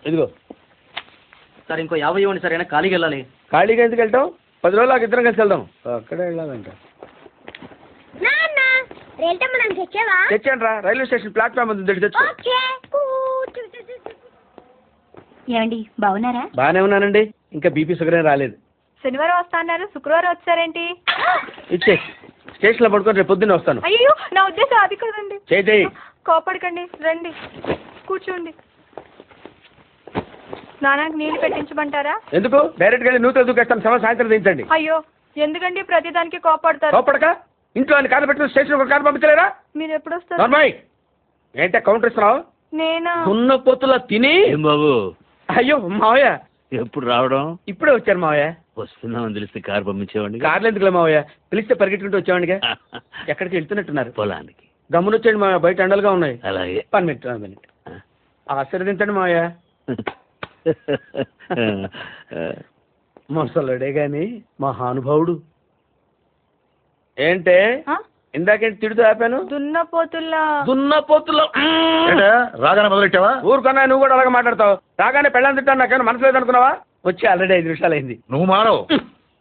ఇదిగో సార్ ఇంకో 50 ఇవ్వండి సార్, అయినా ఖాళీకి వెళ్ళాలి. ఖాళీగా ఎందుకు వెళ్తాం? 10 రోజులు ఇద్దరం కలిసి వెళ్దాం. అక్కడే వెళ్ళాలంట. తెచ్చాను రా, రైల్వే స్టేషన్ ప్లాట్ఫామ్ ఉంది, తెచ్చు. ఏమండి బాగున్నారా? బాగానే ఉన్నానండి, ఇంకా బీపీ షుగర్ ఏం రాలేదు. శనివారం వస్తా అన్నారు, శుక్రవారం వచ్చారేంటి? ఇచ్చే స్టేషన్ లో పడుకొని రేపు పొద్దున్నే వస్తాను. అయ్యో నా ఉద్దేశం అది కాదండి. చేయి కోపడకండి, రండి కూర్చోండి. స్నానానికి నీళ్లు పెట్టించమంటారా? ఎందుకు? డైరెక్ట్ గా నూతలు దూకేస్తాను, సాయంత్రం దించండి. అయ్యో ఎందుకండి ప్రతిదానికి కోపడతారు? కోపడక ఇంట్లో అని కారు పెట్టిన స్టేషన్ ఒక కారు పంపించలేరా? మీరు ఎప్పుడు వస్తారు? నార్మల్ ఏంటే కౌంటర్ ఇస్తున్నావు? నేనా? ఉన్న పొత్తులా తిని. ఏం బాబు? అయ్యో మావయ్య ఎప్పుడు రావడం? ఇప్పుడే వచ్చారు మావయ్య. వస్తున్నామని తెలిస్తే కారు పంపించేవాడిని. కార్లు ఎందుకులే మావయ్య, పిలిస్తే పరిగెట్టుకుంటూ వచ్చేవాడిగా. ఎక్కడికి వెళ్తున్నట్టున్నారు? పొలానికి. గమ్మునొచ్చేయండి మావయ్య, బయట ఎండలుగా ఉన్నాయి. అలాగే. 1 మినిట్ ఆశీర్వదించండి మావయ్య. ముసలుడే గాని మహానుభావుడు. ఏంటే ఇందాకేంటి తిడుతూ ఆపాను? దున్నపోతుల్లా. రాగానే మొదలెట్టావా? ఊరుకున్నా, నువ్వు కూడా అలాగే మాట్లాడతావు. రాగానే పెళ్ళని తిట్టాను, నాకేమైనా మనసు లేదనుకున్నావా? వచ్చి ఆల్రెడీ 5 నిమిషాలు అయింది. నువ్వు మారవు.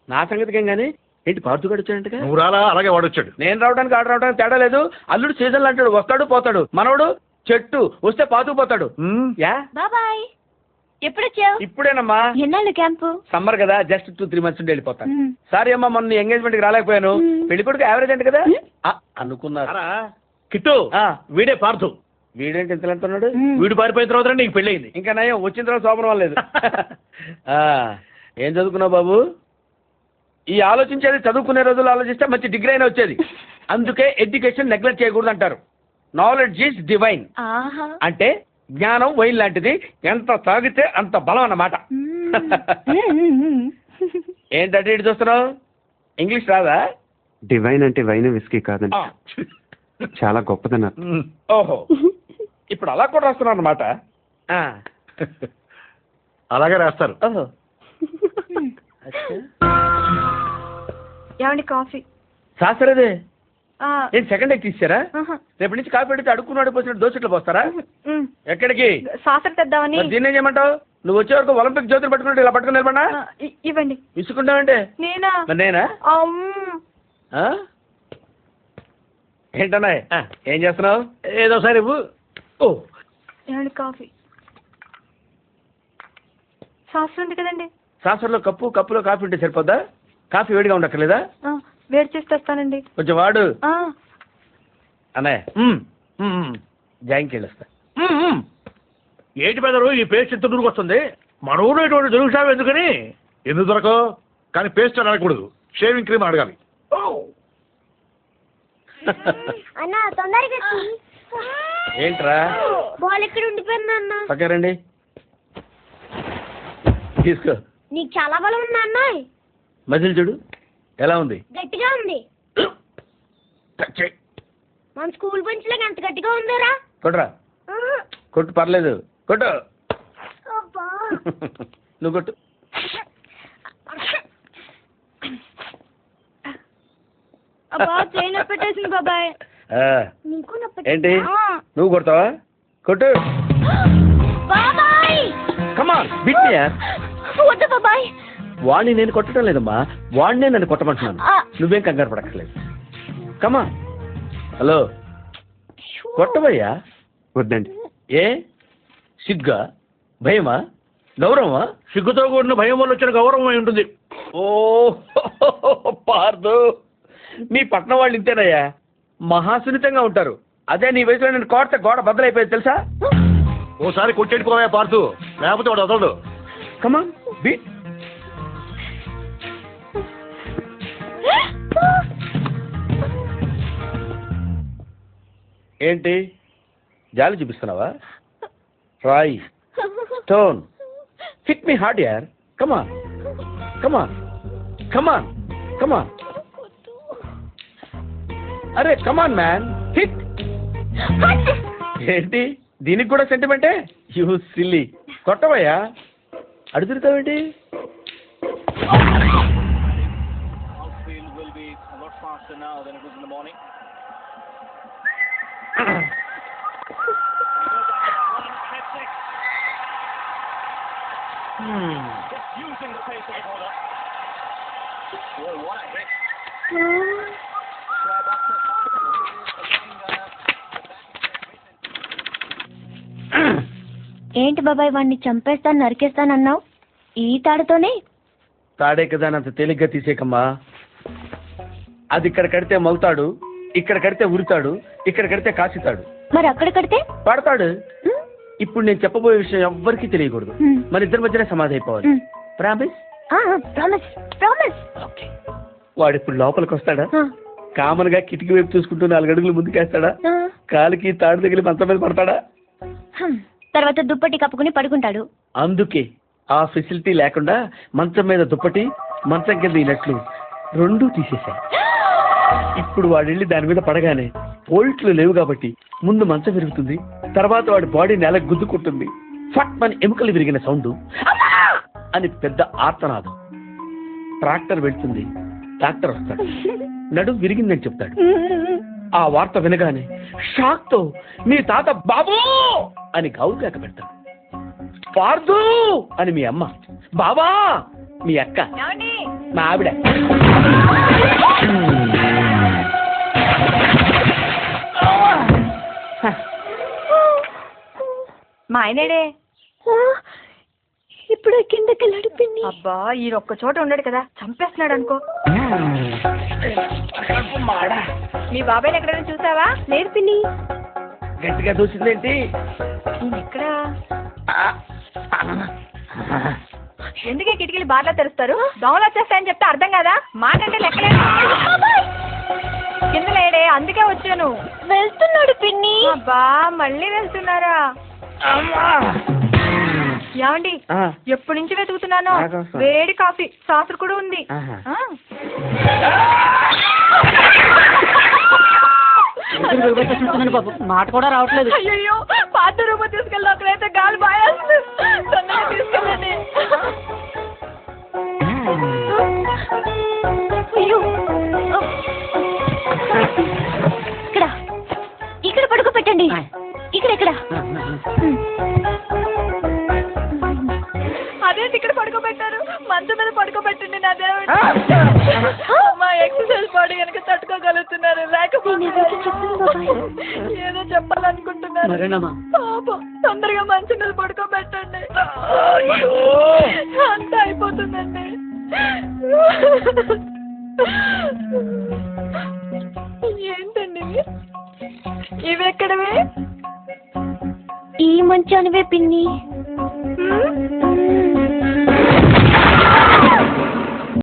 నా సంగతికి ఏం గానీ ఏంటి పార్తుగాడు వచ్చాడంటగా? నువ్వు రాలా, అలాగే వాడొచ్చాడు. నేను రావడానికి ఆడ రావడానికి తేడా లేదు. అల్లుడు సీజన్లు అంటాడు, వస్తాడు పోతాడు. మనవడు చెట్టు వస్తే పాతుకుపోతాడు. యా బాబాయ్ ఎప్పుడొచ్చావు? ఇప్పుడేనమ్మా. ఎన్నాళ్ళు క్యాంపు? సమ్మర్ కదా, జస్ట్ 2-3 మంత్స్ ఉండి వెళ్ళిపోతాను. సారీ అమ్మా, మొన్న ఎంగేజ్మెంట్ కి రాలేకపోయాను. పెళ్లి కొడుకు యావరేజ్ అంటే కదా అనుకున్నారు. కిట్టు వీడే పార్థు. వీడేంటి ఇంత అంటున్నాడు? వీడు పారిపోయిన తర్వాత నీకు పెళ్ళయింది. ఇంకా నయం, వచ్చిన తర్వాత శోభనం వల్ల లేదు. ఏం చదువుకున్నావు బాబు? ఈ ఆలోచించేది చదువుకునే రోజులు ఆలోచిస్తే మంచి డిగ్రీ అయినా వచ్చేది. అందుకే ఎడ్యుకేషన్ నెగ్లెక్ట్ చేయకూడదు అంటారు. Knowledge is divine. అంటే జ్ఞానం వైన్ లాంటిది, ఎంత తాగితే అంత బలం అన్నమాట. ఏంటంటే ఇటు చూస్తున్నావు? ఇంగ్లీష్ రాదా? డివైన్ అంటే వైన్ విస్కీ కాదండి, చాలా గొప్పదన్నారు. ఓహో, ఇప్పుడు అలా కూడా రాస్తున్నాను అన్నమాట. అలాగే రాస్తారు. ఏమండి కాఫీ? శాస్త్రదే ఏంటి సెకండ్ ఎగ్ తీసారా? రేపటి నుంచి కాఫీ పెడితే అడుక్కున్నాడు పోసినట్టు దోశట్లు పోస్తారా? ఎక్కడికి? సాసర్ తెద్దామని. దీన్ని ఏం చేయమంటావు? నువ్వు వచ్చే వరకు ఒలింపిక్ జ్యోతిని పట్టుకున్నట్టు ఇలా పట్టుకుని నిలబడినా? ఇవ్వండి. విసుకుంటావంటే? నేనా? నేనా? ఏంటన్నా ఏం చేస్తున్నావు? ఏదో సరే. ఓ ఏమండి కాఫీ? శాస్త్రం ఉంది కదండి. శాస్త్రంలో కప్పులో కాఫీ ఉంటే సరిపోద్దా? కాఫీ వేడిగా ఉండక్కర్లేదా? వేడి చేసి తెస్తానండి. కొంచెం వాడు అన్నయ్య. జాయింకి వెళ్ళొస్తా. ఏంటి పెదరు ఈ పేస్ట్ ఎంత దూరకు వస్తుంది? మన ఊళ్ళో ఇటువంటి దొరుకుతావు ఎందుకని? ఎందుకు దొరకవు? కానీ పేస్ట్ అడగకూడదు, షేవింగ్ క్రీమ్ అడగాలి. ఏంట్రా బాల్ ఎక్కడ ఉండిపోయింది అన్న? పక్క రండి, తీసుకో. నీకు చాలా బలం ఉంది అన్న. మజిల్ చూడు ఎలా ఉంది? గట్టిగా ఉంది. మన స్కూల్ బెంచ్ లాగా ఎంత గట్టిగా ఉందరా? కొట్టురా. కొట్టు, పర్లేదు, కొట్టు. నువ్వు కొట్టు. పెట్టేసింది బాబాయ్. ఏంటి నువ్వు కొడతావా? కొట్టు. కమాన్ బిట్ మీ యార్. వద్దు బాబాయ్. వాడిని నేను కొట్టడం లేదమ్మా, వాడినే నన్ను కొట్టమంటున్నాను. నువ్వేం కంగారు పడక్కర్లేదు. కమా. హలో, కొట్టబయ్యా. వద్దండి. ఏ సిగ్గా, భయమా, గౌరవమా? సిగ్గుతో కూడిన భయం వల్ల వచ్చిన గౌరవం అయి ఉంటుంది. ఓ పార్దు, మీ పట్నం వాళ్ళు ఇంతేనయ్యా, మహాసున్నితంగా ఉంటారు. అదే నీ వయసులో నేను కోట గోడ బద్దలైపోయేది తెలుసా? ఓసారి కొట్టేట్టుకోవా పార్తు, లేకపోతే వాడు వదలడు. కమా బి. ఏంటి జాలి చూపిస్తున్నావా? రాయ్ స్టోన్ హిట్ మీ హార్డ్ యార్. కమాన్ కమాన్ కమాన్ కమాన్. అరే కమాన్ మ్యాన్, హిట్. ఏంటి దీనికి కూడా సెంటిమెంటే? You silly. కొట్టవయ్యా, అడుగుతావేంటి? ఏంటి బాబాయ్ వాడిని చంపేస్తాను నరికేస్తానన్నావు ఈ తాడుతోనే? తాడే కదా అంత తేలిగ్గా తీసేకమ్మా. అది ఇక్కడ కడితే మలుతాడు, ఇక్కడ కడితే ఉరుతాడు, ఇక్కడ కడితే కాసితాడు. మరి అక్కడ కడితే పడతాడు. ఇప్పుడు నేను చెప్పబోయే విషయం ఎవ్వరికీ తెలియకూడదు. మన ఇద్దరి మధ్యనే సమాధి అయిపోవాలి. ప్రామిస్? Promise promise. ఓకే. వాడు ఇప్పుడు లోపలికి వస్తాడా? కామన్ గా కిటికీ వైపు చూసుకుంటూ 4 అడుగులు ముందుకేస్తాడా? కాలికి తాడు తగిలి మంచం మీద పడతాడా? తర్వాత దుప్పటి కప్పుకుని పడుకుంటాడు. అందుకే ఆ ఫెసిలిటీ లేకుండా మంచం మీద దుప్పటి, మంచం కింద ఈనట్లు 2 తీసేశాను. ఇప్పుడు వాడు వెళ్ళి దాని మీద పడగానే పోల్ట్లు లేవు కాబట్టి ముందు మంచం విరుగుతుంది, తర్వాత వాడి బాడీ నేల గుద్దుకుంటుంది. ఫట్ మన ఎముకలు విరిగిన సౌండ్ అని పెద్ద ఆర్తనాదం. ట్రాక్టర్ వెళ్తుంది, డాక్టర్ వస్తాడు, నడుము విరిగిందని చెప్తాడు. ఆ వార్త వినగానే షాక్ తో మీ తాత బాబూ అని గౌరు కేక పెడతాడు. పార్దు అని మీ అమ్మ, బాబా మీ అక్క, మా ఆవిడ. మా ఆయనేడే? ఇప్పుడు కిందకి వెళ్ళాడు పిన్ని. అబ్బా ఈ ఒక్క చోట ఉన్నాడు కదా, చంపేస్తున్నాడు అనుకో. మీ బాబాయ్ ఎక్కడైనా చూసావా? లేదు పిన్ని. గట్టిగా దూసిందేంటి? ఎక్కడా? ఎందుకే కిటికీలు బాగా తెరుస్తారు? దోమలు వచ్చేస్తాయని చెప్తే అర్థం కదా? మాటంటే లెక్కలేదు. కింద లేడే, అందుకే వచ్చాను. వెళ్తున్నాడు పిన్ని. అబ్బా మళ్ళీ వెళ్తున్నారా? ఏమండి ఎప్పటి నుంచి వెతుకుతున్నాను. వేడి కాఫీ, సాసులు కూడా ఉంది. బాబు మాట కూడా రావట్లేదు. అయ్యో పాత రూమ్ తీసుకెళ్ళి అక్కడైతే గాలి బాగా తొందరగా తీసుకెళ్ళండి. అయ్యో ఇక్కడ ఇక్కడ పడుకోబెట్టండి. ఇక్కడ అదేంటి ఇక్కడ పడుకోబెట్టారు? మంచం మీద పడుకోబెట్టండి నా దేవుడు. మా ఎక్సర్సైజ్ బాడీ కనుక తట్టుకోగలుగుతున్నారు, లేకపోతే ఏదో చెప్పాలనుకుంటున్నారు. పాపం తొందరగా మంచం మీద పడుకోబెట్టండి. అంతా అయిపోతుందండి. ఏంటండి ఇవి ఎక్కడవే? ఈ మంచానివే పిన్ని.